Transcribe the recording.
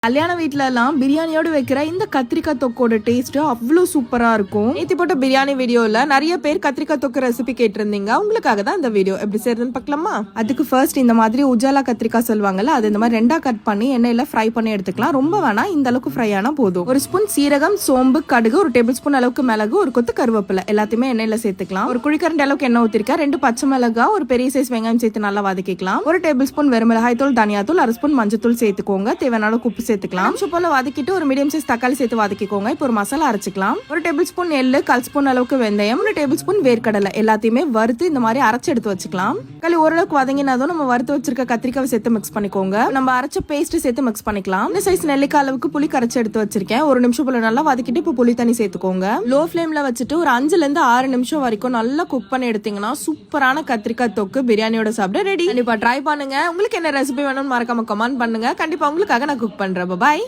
கல்யாண வீட்ல எல்லாம் பிரியாணியோடு வைக்கிற இந்த கத்திரிக்காய் தொக்கோட டேஸ்ட் அவ்வளவு சூப்பரா இருக்கும். நேத்தி போட்ட பிரியாணி வீடியோல நிறைய பேர் கத்திரிக்காய் தொக்கு ரெசிபி கேட்டிருந்தீங்க. உங்களுக்காக தான் இந்த வீடியோ. எப்படி செய்யறதுன்னு பார்க்கலாமா? அதுக்கு ஃபர்ஸ்ட் இந்த மாதிரி உஜாலா கத்திரிக்காய் சொல்லுவாங்கல்ல, அது இந்த மாதிரி ரெண்டா கட் பண்ணி எண்ணெயில ஃப்ரை பண்ணி எடுத்துக்கலாம். ரொம்ப வேணா, இந்த அளவுக்கு ஃப்ரை ஆனா போதும். ஒரு ஸ்பூன் சீரகம், சோம்பு, கடுகு, ஒரு டேபிள் ஸ்பூன் அளவுக்கு மிளகு, ஒரு கொத்து கருவேப்பிலை எல்லாத்தையுமே எண்ணெயில சேர்த்துக்கலாம். ஒரு குழிக்கரண்டி அளவுக்கு எண்ணெய் ஊத்திருக்கேன். 2 பச்சை மிளகா, ஒரு பெரிய சைஸ் வெங்காயம் சேர்த்து நல்லா வதக்கிக்கலாம். ஒரு டேபிள் ஸ்பூன் வெறும் மிளகாய் தூள், தனியா தூள், 1 ஸ்பூன் மஞ்சள் தூள் சேர்த்துக்கோங்க. தேவையான அளவுக்கு உப்பு சேர்த்துக்கலாம். போல வதக்கிட்டு ஒரு மீடியம் சைஸ் தக்காளி சேர்த்து வதக்கிக்கோங்க. இப்போ ஒரு மசாலா அரைச்சிக்கலாம். ஒரு டேபிள் ஸ்பூன் எள்ளு, 1/4 ஸ்பூன் அளவுக்கு வெந்தயம், 1 டேபிள் ஸ்பூன் வேர்க்கடலை எல்லாத்தையுமே வறுத்து இந்த மாதிரி அரைச்சு எடுத்து வச்சுக்கலாம். களி ஓரளவுக்கு வதங்கினதும் நம்ம வறுத்து வச்சிருக்க கத்திரிக்காய் சேர்த்து மிக்ஸ் பண்ணிக்கோங்க. நம்ம அரைச்ச பேஸ்ட் சேர்த்து மிக்ஸ் பண்ணிக்கலாம். இந்த சைஸ் நெல்லிக்காய் அளவுக்கு புளி கரைச்சு எடுத்து வச்சிருக்கேன். 1 நிமிஷம் போல நல்லா வதக்கிட்டு இப்போ புளி தண்ணி சேர்த்துக்கோங்க. லோ ஃபிளேம்ல வச்சுட்டு ஒரு 5ல இருந்து 6 நிமிஷம் வரைக்கும் நல்லா குக் பண்ணி எடுத்தீங்கன்னா சூப்பரான கத்திரிக்காய் தொக்கு பிரியாணியோட சாப்பிட ரெடி. கண்டிப்பா ட்ரை பண்ணுங்க. உங்களுக்கு என்ன ரெசிபி வேணும்னு மறக்காம கமெண்ட் பண்ணுங்க. கண்டிப்பா உங்களுக்காக நான் குக் பண்றேன். பாய்.